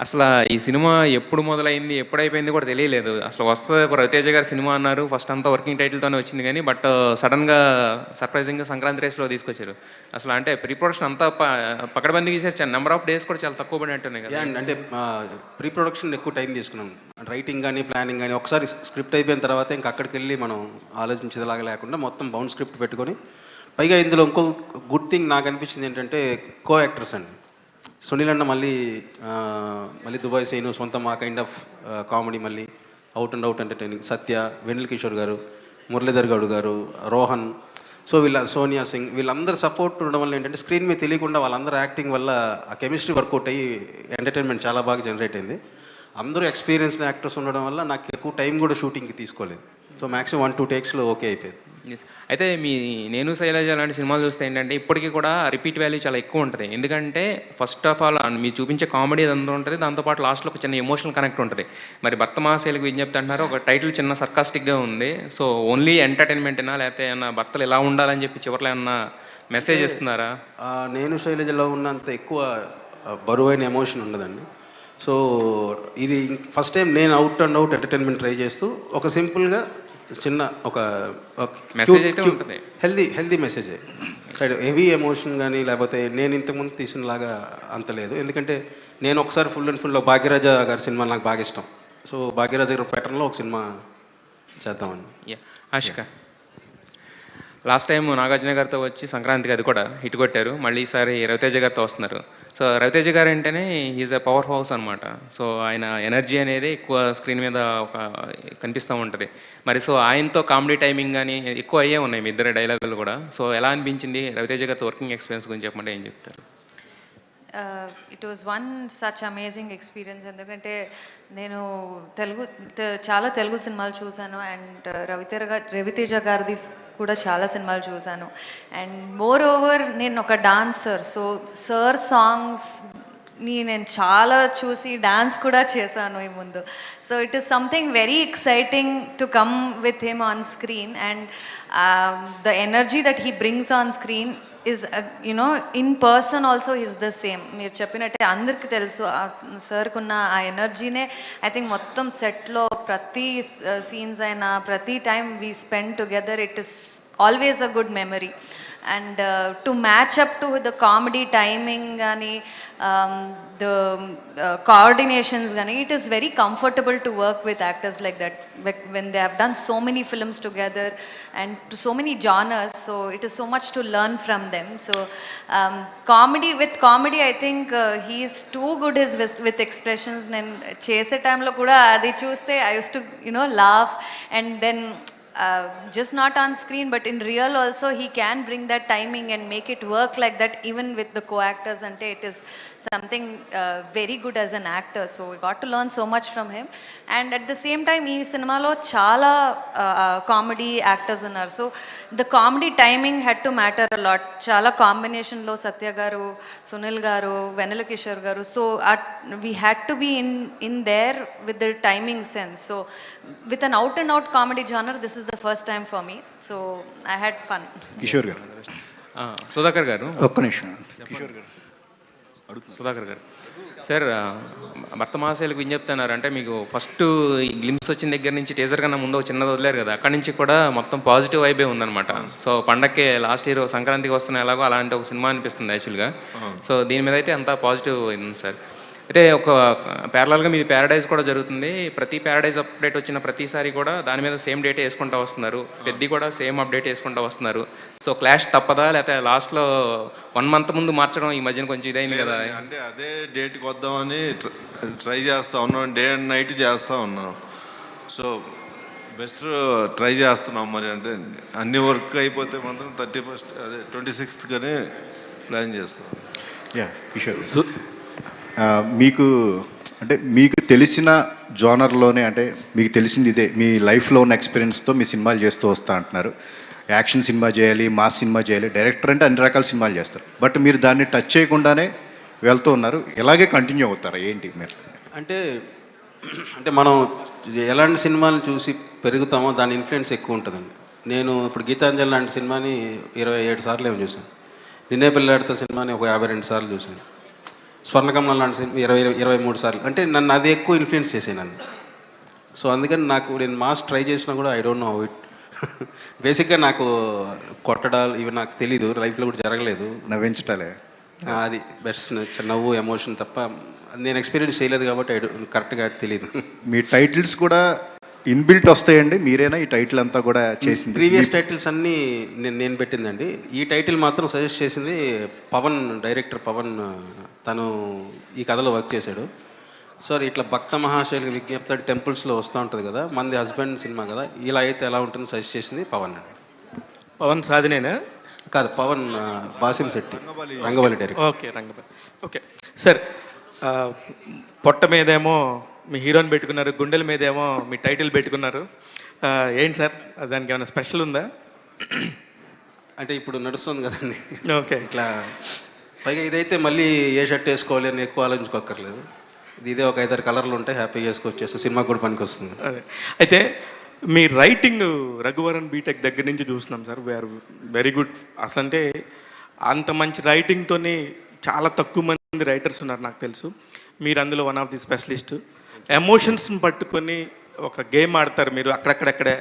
అసలు ఈ cinema ఎప్పుడు మొదలైంది ఎప్పుడు అయిపోయింది కూడా తెలియలేదు. అసలు వస్తుంది ఒక రవితేజ గారి సినిమా అన్నారు, ఫస్ట్ అంతా వర్కింగ్ టైటిల్తోనే వచ్చింది కానీ బట్ సడన్గా సర్ప్రైజింగ్గా సంక్రాంతి రేస్లో తీసుకొచ్చారు. అసలు అంటే ప్రీ ప్రొడక్షన్ అంతా పకడ్బందీ చేశారు, నెంబర్ ఆఫ్ డేస్ కూడా చాలా తక్కువ పడినట్టున్నాయి కదా. అంటే ప్రీ ప్రొడక్షన్ ఎక్కువ టైం తీసుకున్నాం, రైటింగ్ కానీ ప్లానింగ్ కానీ. ఒకసారి స్క్రిప్ట్ అయిపోయిన తర్వాత ఇంకా అక్కడికి వెళ్ళి మనం ఆలోచించేలాగా లేకుండా మొత్తం బౌండ్ స్క్రిప్ట్ పెట్టుకొని, పైగా ఇందులో ఇంకో గుడ్ థింగ్ నాకు అనిపించింది ఏంటంటే కో యాక్టర్స్ అండి. సునీల్ అన్న మళ్ళీ దుబాయ్ సైను సొంతం ఆ కైండ్ ఆఫ్ కామెడీ, మళ్ళీ అవుట్ అండ్ అవుట్ ఎంటర్టైనింగ్. సత్య, వెన్నెల కిషోర్ గారు, మురళీధర్ గౌడ్ గారు, రోహన్, సో సోనియా సింగ్, వీళ్ళందరూ సపోర్ట్ ఉండడం వల్ల ఏంటంటే స్క్రీన్ మీద తెలియకుండా వాళ్ళందరూ యాక్టింగ్ వల్ల ఆ కెమిస్ట్రీ వర్కౌట్ అయ్యి ఎంటర్టైన్మెంట్ చాలా బాగా జనరేట్ అయింది. అందరూ ఎక్స్పీరియన్స్డ్ యాక్టర్స్ ఉండడం వల్ల నాకు ఎక్కువ టైం కూడా షూటింగ్కి తీసుకోలేదు. సో మ్యాక్సిమం 1-2 టేక్స్లో ఓకే అయిపోయింది. అయితే మీ నేను శైలజ లాంటి సినిమాలు చూస్తే ఏంటంటే ఇప్పటికీ కూడా రిపీట్ వాల్యూ చాలా ఎక్కువ ఉంటుంది. ఎందుకంటే ఫస్ట్ ఆఫ్ ఆల్ మీరు చూపించే కామెడీ అదంతా ఉంటుంది, దాంతోపాటు లాస్ట్లో ఒక చిన్న ఎమోషనల్ కనెక్ట్ ఉంటుంది. మరి భర్త మహాశైలకు విజ్ఞప్తి అంటున్నారు, ఒక టైటిల్ చిన్న సర్కాస్టిక్గా ఉంది. సో ఓన్లీ ఎంటర్టైన్మెంటేనా, లేకపోతే ఏమన్నా భర్తలు ఎలా ఉండాలని చెప్పి చివరిలో ఏమన్నా మెసేజ్ ఇస్తున్నారా? నేను శైలజలో ఉన్నంత ఎక్కువ బరువైన ఎమోషన్ ఉండదండి. సో ఇది ఫస్ట్ టైం నేను out and out entertainment try చేస్తూ ఒక సింపుల్గా చిన్న ఒక మెసేజ్ అయితే ఉంటుంది, హెల్దీ మెసేజ్. హెవీ ఎమోషన్ కానీ లేకపోతే నేను ఇంతకుముందు తీసినలాగా అంత లేదు. ఎందుకంటే నేను ఒకసారి ఫుల్ అండ్ ఫుల్ భాగ్యరాజ గారి సినిమా నాకు బాగా ఇష్టం. సో భాగ్యరాజ గారి ప్యాటర్న్లో ఒక సినిమా చేద్దామని. ఆశిక, లాస్ట్ టైం నాగార్జున గారితో వచ్చి సంక్రాంతికి అది కూడా హిట్ కొట్టారు, మళ్ళీ ఈసారి రవితేజ గారితో వస్తున్నారు. సో రవితేజ గారు అంటేనే ఈజ్ ఎ పవర్ హౌస్ అనమాట. సో ఆయన ఎనర్జీ అనేది ఎక్కువ స్క్రీన్ మీద ఒక కనిపిస్తూ ఉంటుంది. మరి సో ఆయనతో కామెడీ టైమింగ్ కానీ ఎక్కువ అయ్యే ఉన్నాయి మీ ఇద్దరు డైలాగులు కూడా. సో ఎలా అనిపించింది రవితేజ గారితో వర్కింగ్ ఎక్స్పీరియన్స్ గురించి చెప్పమంటే ఏం చెప్తారు? It was one such amazing experience. ఎందుకంటే నేను చాలా తెలుగు సినిమాలు చూశాను అండ్ రవితేజ గారిది కూడా చాలా సినిమాలు చూశాను. అండ్ మోర్ ఓవర్ నేను ఒక డాన్సర్, సో సార్ సాంగ్స్ని నేను చాలా చూసి డాన్స్ కూడా చేశాను ఈ ముందు. So it is something very exciting to come with him on screen and the energy that he brings on screen is in person also is the same. మీరు చెప్పినట్టే అందరికీ తెలుసు సార్కు ఉన్న ఆ ఎనర్జీనే ఐ థింక్ మొత్తం సెట్లో ప్రతి సీన్స్ అయినా ప్రతి time we spend together it is always a good memory. And to match up to the comedy timing gani the coordinations gani, it is very comfortable to work with actors like that when they have done so many films together and to so many genres. So it is so much to learn from them. So comedy I think he is too good with expressions. Nen chese time lo kuda adi chuste I used to laugh, and then just not on screen but in real also he can bring that timing and make it work like that even with the co-actors, and it is something very good as an actor. So we got to learn so much from him. And at the same time ee cinema lo chaala comedy actors unnaru, so the comedy timing had to matter a lot. Chaala combination lo Satya garu, Sunil garu, Venela Kishore garu, so we had to be in there with the timing sense. So with an out and out comedy genre, this is the first time for me, so I had fun. Kishore గారు, సుధాకర్ గారు, ఒక్క నిమిషం. కిషోర్ గారు, సుధాకర్ గారు sir, భర్త మహాశైలకు ఏం చెప్తున్నారు అంటే మీకు ఫస్ట్ ఈ గ్లిమ్స్ వచ్చిన దగ్గర నుంచి టీజర్ కన్నా ముందు ఒక చిన్నది వదిలేరు కదా, అక్కడి నుంచి కూడా మొత్తం పాజిటివ్ వైబే ఉందన్నమాట. సో పండక్కి లాస్ట్ ఇయర్ సంక్రాంతికి వస్తున్న ఎలాగో అలాంటి ఒక సినిమా అనిపిస్తుంది యాక్చువల్గా. సో దీని మీద అయితే అంతా పాజిటివ్ ఉంది సార్. అయితే ఒక ప్యారలల్గా మీది ప్యారడైజ్ కూడా జరుగుతుంది. ప్రతి ప్యారడైజ్ అప్డేట్ వచ్చిన ప్రతిసారి కూడా దాని మీద సేమ్ డేట్ వేసుకుంటూ వస్తున్నారు, పెద్ద కూడా సేమ్ అప్డేట్ వేసుకుంటూ వస్తున్నారు. సో క్లాష్ తప్పదా, లేకపోతే లాస్ట్లో 1 month ముందు మార్చడం ఈ మధ్యన కొంచెం ఇదైంది కదా? అంటే అదే డేట్కి వద్దామని ట్రై చేస్తూ ఉన్నాం, డే అండ్ నైట్ చేస్తూ ఉన్నాం. సో బెస్ట్ ట్రై చేస్తున్నాం. మరి అంటే అన్ని వర్క్ అయిపోతే మాత్రం 31st అదే 26th కానీ ప్లాన్ చేస్తాం. కిషోర్, మీకు అంటే మీకు తెలిసిన జోనర్లోనే, అంటే మీకు తెలిసింది ఇదే, మీ లైఫ్లో ఉన్న ఎక్స్పీరియన్స్తో మీ సినిమాలు చేస్తూ వస్తా అంటున్నారు. యాక్షన్ సినిమా చేయాలి, మాస్ సినిమా చేయాలి, డైరెక్టర్ అంటే అన్ని రకాల సినిమాలు చేస్తారు. బట్ మీరు దాన్ని టచ్ చేయకుండానే వెళ్తూ ఉన్నారు. ఇలాగే కంటిన్యూ అవుతారా ఏంటి మీరు? అంటే మనం ఎలాంటి సినిమాలు చూసి పెరుగుతామో దాని ఇన్ఫ్లుయెన్స్ ఎక్కువ ఉంటుందండి. నేను ఇప్పుడు గీతాంజలి లాంటి సినిమాని 27 సార్లు ఏమో చూశాను. నిన్నే పెళ్ళాడితే సినిమాని ఒక 52 సార్లు చూశాను. స్వర్ణకమలం లాంటి సినిమా 23 సార్లు. అంటే నన్ను అది ఎక్కువ ఇన్ఫ్లుయెన్స్ చేసాను నన్ను. సో అందుకని నేను మాస్ ట్రై చేసినా కూడా I don't know how it. బేసిక్గా నాకు కొట్టడాలు ఇవి నాకు తెలీదు, లైఫ్లో కూడా జరగలేదు. నవ్వించటాలే అది బెస్ట్, నవ్వు ఎమోషన్ తప్ప నేను ఎక్స్పీరియన్స్ చేయలేదు కాబట్టి కరెక్ట్గా తెలియదు. మీ టైటిల్స్ కూడా ఇన్బిల్ట్ వస్తాయండి? మీరేనా ఈ టైటిల్ అంతా కూడా చేసింది? ప్రీవియస్ టైటిల్స్ అన్నీ నేను పెట్టిందండి. ఈ టైటిల్ మాత్రం సజెస్ట్ చేసింది పవన్, డైరెక్టర్ పవన్. తను ఈ కథలో వర్క్ చేశాడు. సో ఇట్లా భక్త మహాశైలి విజ్ఞప్తి టెంపుల్స్లో వస్తూ ఉంటుంది కదా, మంది హస్బెండ్ సినిమా కదా, ఇలా అయితే ఎలా ఉంటుంది సజెస్ట్ చేసింది పవన్ అండి. పవన్ సాధినేనా? కాదు, పవన్ బాసిం శెట్టి, రంగవల్లి డైరెక్టర్. ఓకే, రంగవల్లి. ఓకే సార్, పొట్ట మీదేమో మీ హీరోని పెట్టుకున్నారు, గుండెల మీదేమో మీ టైటిల్ పెట్టుకున్నారు. ఏంటి సార్ దానికి ఏమైనా స్పెషల్ ఉందా? అంటే ఇప్పుడు నడుస్తుంది కదండి. ఓకే. ఇట్లా పైగా ఇదైతే మళ్ళీ ఏ షర్ట్ వేసుకోవాలి అని ఎక్కువ ఆలోచించుకోక్కర్లేదు. ఇదే ఒక 5-6 కలర్లు ఉంటాయి, హ్యాపీగా వేసుకొచ్చేస్తే సినిమా కూడా పనికి వస్తుంది. అదే అయితే మీ రైటింగ్ రఘువరన్ బీటెక్ దగ్గర నుంచి చూస్తున్నాం సార్, వీఆర్ వెరీ గుడ్. అసలు అంటే అంత మంచి రైటింగ్తోని చాలా తక్కువ మంది రైటర్స్ ఉన్నారు నాకు తెలుసు. మీరు అందులో వన్ ఆఫ్ ది స్పెషలిస్ట్. ఎమోషన్స్ని పట్టుకొని ఒక గేమ్ ఆడతారు మీరు అక్కడక్కడక్కడే,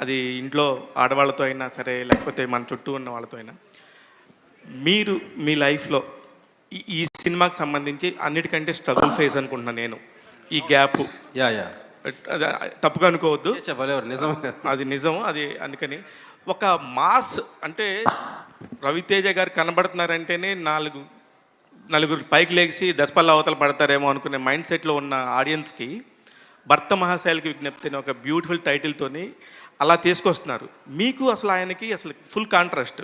అది ఇంట్లో ఆడవాళ్ళతో అయినా సరే లేకపోతే మన చుట్టూ ఉన్న వాళ్ళతో అయినా. మీరు మీ లైఫ్లో ఈ సినిమాకి సంబంధించి అన్నిటికంటే స్ట్రగుల్ ఫేస్ అనుకుంటున్నాను నేను, ఈ గ్యాప్. తప్పుగా అనుకోవద్దు, నిజం, అది నిజం. అది అందుకని ఒక మాస్ అంటే రవితేజ గారు కనబడుతున్నారంటేనే నలుగురు పైకి లేచి దశపల్ల అవతల పడతారేమో అనుకునే మైండ్ సెట్లో ఉన్న ఆడియన్స్కి భర్త మహాశైలికి విజ్ఞప్తిని ఒక బ్యూటిఫుల్ టైటిల్తోని అలా తీసుకొస్తున్నారు. మీకు అసలు ఆయనకి అసలు ఫుల్ కాంట్రాస్ట్.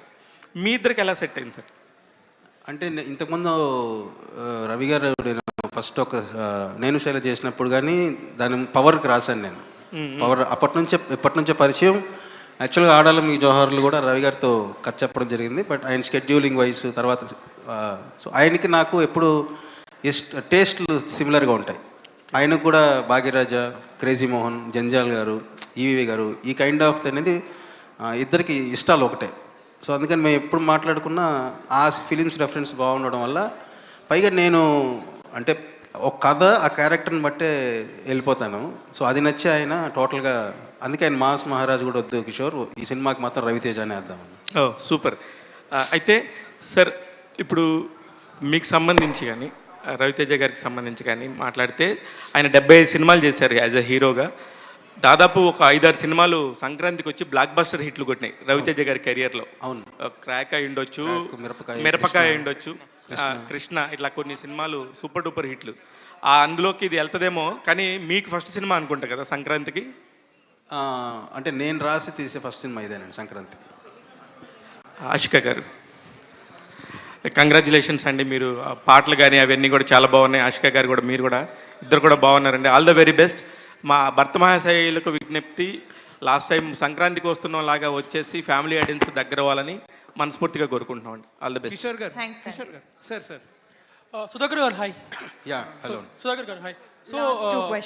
మీ ఇద్దరికి ఎలా సెట్ అయింది సార్? అంటే ఇంతకుముందు రవి గారు నేను ఫస్ట్ ఒక నేను శైల చేసినప్పుడు కానీ దాని పవర్కి రాశాను నేను. పవర్ ఎప్పటి నుంచే పరిచయం. యాక్చువల్గా ఆడాలి మీ జోహర్లు కూడా రవి గారితో కథ చెప్పడం జరిగింది. బట్ ఆయన షెడ్యూలింగ్ వైజ్ తర్వాత సో ఆయనకి నాకు ఎప్పుడు టేస్ట్లు సిమిలర్గా ఉంటాయి. ఆయనకు కూడా భాగ్యరాజ, క్రేజీ మోహన్, జంజాల్ గారు, ఈవీవి గారు, ఈ కైండ్ ఆఫ్ అనేది ఇద్దరికి ఇష్టాలు ఒకటే. సో అందుకని మేము ఎప్పుడు మాట్లాడుకున్నా ఆ ఫిలిమ్స్ రెఫరెన్స్ బాగుండడం వల్ల, పైగా నేను అంటే ఒక కథ ఆ క్యారెక్టర్ని బట్టే వెళ్ళిపోతాను. సో అది నచ్చి ఆయన టోటల్గా, అందుకే ఆయన మాస్ మహారాజ్ కూడా వద్దు కిషోర్, ఈ సినిమాకి మాత్రం రవితేజ అనే వేద్దామని. ఓ సూపర్. అయితే సార్ ఇప్పుడు మీకు సంబంధించి కానీ రవితేజ గారికి సంబంధించి కానీ మాట్లాడితే ఆయన 75 సినిమాలు చేశారు యాజ్ అ హీరోగా. దాదాపు ఒక 5-6 సినిమాలు సంక్రాంతికి వచ్చి బ్లాక్ బస్టర్ హిట్లు కొట్టినాయి రవితేజ గారి కెరియర్లో. అవును, క్రాక్ అయి ఉండొచ్చు, మిరపకాయ ఉండొచ్చు, కృష్ణ, ఇట్లా కొన్ని సినిమాలు సూపర్ డూపర్ హిట్లు. అందులోకి ఇది వెళ్తుందేమో, కానీ మీకు ఫస్ట్ సినిమా అనుకుంటా కదా సంక్రాంతికి? అంటే నేను రాసి తీసే ఫస్ట్ సినిమా ఇదేనండి, సంక్రాంతి. ఆషిక గారు కంగ్రాచులేషన్స్ అండి. మీరు పాటలు కానీ అవన్నీ కూడా చాలా బాగున్నాయి. ఆషిక గారు కూడా, మీరు కూడా, ఇద్దరు కూడా బాగున్నారండి. All the very best. మా భర్త మహాశైలకు విజ్ఞప్తి, లాస్ట్ టైం సంక్రాంతికి వస్తున్న లాగా వచ్చేసి ఫ్యామిలీ ఆడియన్స్కి దగ్గర అవ్వాలని మనస్ఫూర్తిగా కోరుకుంటున్నామండి. All the best. Kishore garu sir Sudhakar గారు హాయ్. Yeah hello. సుధాకర్ గారు హాయ్. సో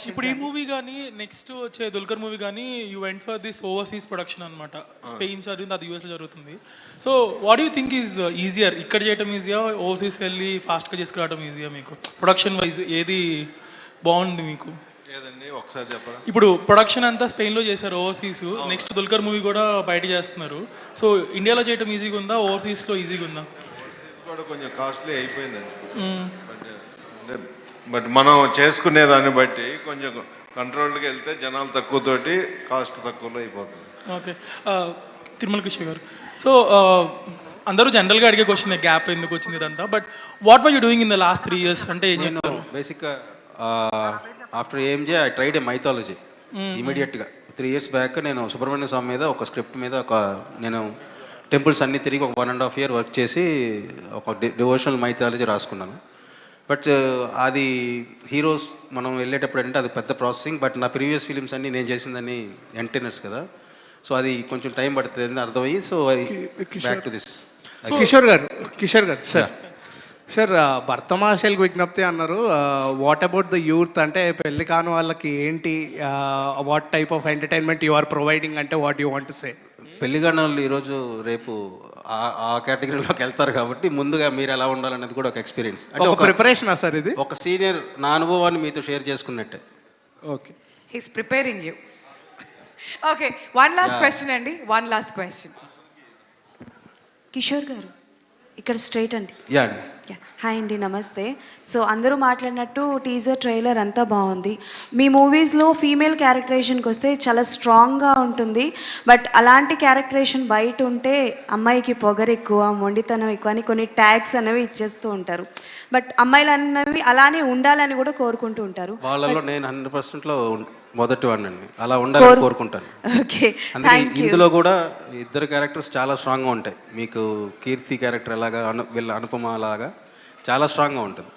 ఇప్పుడు ఈ మూవీ కానీ నెక్స్ట్ వచ్చే దుల్కర్ మూవీ కానీ you went for this overseas production అనమాట. స్పెయిన్ జరిగింది, అది యూఎస్లో జరుగుతుంది. So what you think is easier, ఇక్కడ చేయడం ఈజియా, ఓవర్సీస్ వెళ్ళి ఫాస్ట్గా చేసుకురావడం ఈజియా? మీకు ప్రొడక్షన్ వైజ్ ఏది బాగుంది మీకు? ఏదండి ఒకసారి చెప్పరా? ఇప్పుడు ప్రొడక్షన్ అంతా స్పెయిన్లో చేశారు ఓవర్సీస్, నెక్స్ట్ దుల్కర్ మూవీ కూడా బయట చేస్తున్నారు. సో ఇండియాలో చేయడం ఈజీగా ఉందా, ఓవర్సీస్లో ఈజీగా ఉందా? కూడా కొంచెం కాస్ట్లీ అయిపోయిందండి. బట్ మనం చేసుకునే దాన్ని బట్టి కొంచెం కంట్రోల్కి వెళ్తే జనాలు తక్కువతోటి కాస్ట్ తక్కువలో అయిపోతుంది. ఓకే. తిరుమల కృష్ణ గారు, సో అందరూ జనరల్గా అడిగే క్వశ్చన్ గ్యాప్ ఎందుకు వచ్చింది ఇదంతా, but what were you doing in the last 3 years అంటే ఏం చెప్తారు? బేసిక్గా after AMJ I tried a mythology ఇమీడియట్గా. 3 years బ్యాక్ నేను సుబ్రహ్మణ్య స్వామి మీద ఒక స్క్రిప్ట్ మీద నేను టెంపుల్స్ అన్నీ తిరిగి ఒక 1.5 year వర్క్ చేసి ఒక డివోషనల్ మైథాలజీ రాసుకున్నాను. బట్ అది హీరోస్ మనం వెళ్ళేటప్పుడు అంటే అది పెద్ద ప్రాసెసింగ్. బట్ నా ప్రీవియస్ ఫిలిమ్స్ అన్నీ నేను చేసిందని ఎంటర్టైనర్స్ కదా, సో అది కొంచెం టైం పడుతుంది అని అర్థమయ్యి, so I back to this. Kishore garu sir భర్తమాషలకు విజ్ఞప్తి అన్నారు. వాట్ అబౌట్ ద యూత్, అంటే పెళ్లి కాని వాళ్ళకి ఏంటి, what type of entertainment you are providing, అంటే what you want to say? పెళ్లిగాని వాళ్ళు ఈరోజు రేపు ఆ కేటగిరీలోకి వెళ్తారు కాబట్టి ముందుగా మీరు ఎలా ఉండాలనేది కూడా ఒక ఎక్స్పీరియన్స్, అంటే ఒక ప్రిపరేషన్ సార్. ఇది ఒక సీనియర్ నా అనుభవాన్ని మీతో షేర్ చేసుకున్నట్టే. Okay, he's preparing you. Okay, one last question అండి, one last question. Kishore garu ఇక్కడ స్ట్రైట్ అండి. యా హాయ్ అండి, నమస్తే. సో అందరూ మాట్లాడినట్టు టీజర్ ట్రైలర్ అంతా బాగుంది. మీ మూవీస్లో ఫీమేల్ క్యారెక్టరేషన్కి వస్తే చాలా స్ట్రాంగ్గా ఉంటుంది, బట్ అలాంటి క్యారెక్టరేషన్ బయట ఉంటే అమ్మాయికి పొగరు ఎక్కువ, మొండితనం ఎక్కువ అని కొన్ని ట్యాగ్స్ అనేవి ఇచ్చేస్తూ ఉంటారు. బట్ అమ్మాయిలు అన్నవి అలానే ఉండాలని కూడా కోరుకుంటూ ఉంటారు. వాళ్ళలో నేను 100%లో మొదటి వాడినండి, అలా ఉండాలని కోరుకుంటాను. ఓకే, అందుకే ఇందులో కూడా ఇద్దరు క్యారెక్టర్స్ చాలా స్ట్రాంగ్గా ఉంటాయి. మీకు కీర్తి క్యారెక్టర్ ఎలాగా, వీళ్ళ అనుపమ అలాగా చాలా స్ట్రాంగ్గా ఉంటుంది.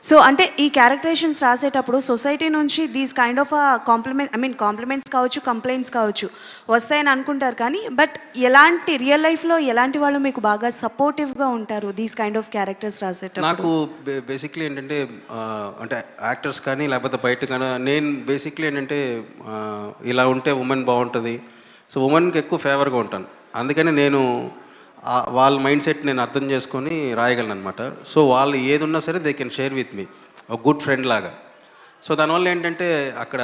సో అంటే ఈ క్యారెక్టరేషన్స్ రాసేటప్పుడు సొసైటీ నుంచి దీస్ కైండ్ ఆఫ్ కాంప్లిమెంట్స్ కావచ్చు, కంప్లైంట్స్ కావచ్చు వస్తాయని అనుకుంటారు, కానీ బట్ ఎలాంటి రియల్ లైఫ్లో ఎలాంటి వాళ్ళు మీకు బాగా సపోర్టివ్గా ఉంటారు దీస్ కైండ్ ఆఫ్ క్యారెక్టర్స్ రాసేటప్పుడు? నాకు బేసిక్లీ ఏంటంటే అంటే యాక్టర్స్ కానీ లేకపోతే బయట కానీ నేను బేసిక్లీ ఏంటంటే ఇలా ఉంటే ఉమెన్ బాగుంటుంది, సో ఉమెన్కి ఎక్కువ ఫేవర్గా ఉంటాను. అందుకని నేను వాళ్ళ మైండ్ సెట్ నేను అర్థం చేసుకొని రాయగలను అనమాట. సో వాళ్ళు ఏది ఉన్నా సరే they can share with me, ఒక గుడ్ ఫ్రెండ్ లాగా. సో దానివల్ల ఏంటంటే అక్కడ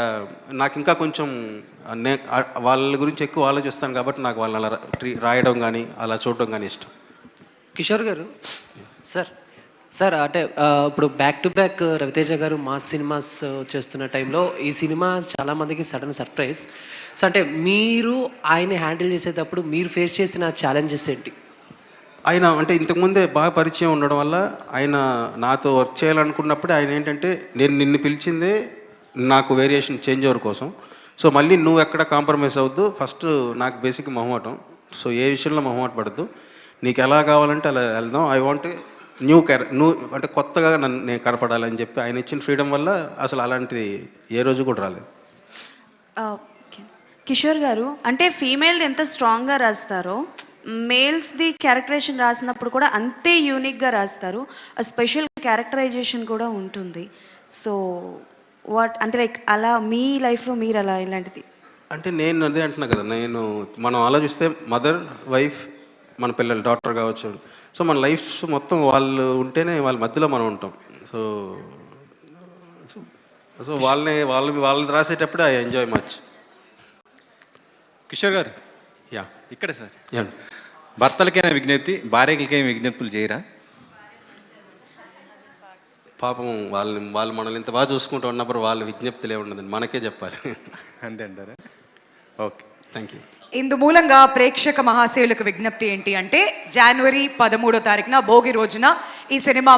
నాకు ఇంకా కొంచెం వాళ్ళ గురించి ఎక్కువ ఆలోచిస్తాను కాబట్టి నాకు వాళ్ళని అలా రాయడం కానీ అలా చూడడం కానీ ఇష్టం. కిషోర్ గారు సార్ అంటే ఇప్పుడు బ్యాక్ టు బ్యాక్ రవితేజ గారు మాస్ సినిమాస్ చేస్తున్న టైంలో ఈ సినిమా చాలామందికి సడన్ సర్ప్రైజ్. సో అంటే మీరు ఆయన్ని హ్యాండిల్ చేసేటప్పుడు మీరు ఫేస్ చేసిన ఛాలెంజెస్ ఏంటి? ఆయన అంటే ఇంతకుముందే బాగా పరిచయం ఉండడం వల్ల ఆయన నాతో వర్క్ చేయాలనుకున్నప్పుడే ఆయన ఏంటంటే నేను నిన్ను పిలిచిందే నాకు వేరియేషన్ చేంజ్ ఓవర్ కోసం, సో మళ్ళీ నువ్వు ఎక్కడ కాంప్రమైజ్ అవ్వద్దు, ఫస్ట్ నాకు బేసిక్ మొహమాటం, సో ఏ విషయంలో మొహమాట పడద్దు, నీకు ఎలా కావాలంటే అలా వెళ్దాం, ఐ వాంట్ నువ్వు అంటే కొత్తగా నేను కనపడాలని చెప్పి ఆయన ఇచ్చిన ఫ్రీడమ్ వల్ల అసలు అలాంటిది ఏ రోజు కూడా రాలేదు. కిషోర్ గారు అంటే ఫీమేల్ది ఎంత స్ట్రాంగ్గా రాస్తారో మేల్స్ది క్యారెక్టరేషన్ రాసినప్పుడు కూడా అంతే యూనిక్గా రాస్తారు, స్పెషల్ క్యారెక్టరైజేషన్ కూడా ఉంటుంది. సో వాట్ అంటే లైక్ అలా మీ లైఫ్లో మీరు అలా ఇలాంటిది అంటే నేను అదే అంటున్నా కదా, మనం ఆలోచిస్తే మదర్, వైఫ్, మన పిల్లలు, డాక్టర్ కావచ్చు, సో మన లైఫ్ మొత్తం వాళ్ళు ఉంటేనే వాళ్ళ మధ్యలో మనం ఉంటాం. సో సో వాళ్ళని రాసేటప్పుడు I enjoy much. Kishore garu yeah ఇక్కడ సార్, భర్తలకైనా విజ్ఞప్తి, భార్యలకైనా విజ్ఞప్తులు చేయరా? పాపం వాళ్ళు మనల్ని ఇంత బాగా చూసుకుంటూ ఉన్నప్పుడు వాళ్ళ విజ్ఞప్తులు ఏముండదండి, మనకే చెప్పాలి. అంతే అంటారా? Okay, thank you. ఇందు మూలంగా ప్రేక్షక మహాశయులకు విజ్ఞప్తి ఏంటి అంటే January 13వ తారీఖున భోగి రోజున ఈ సినిమా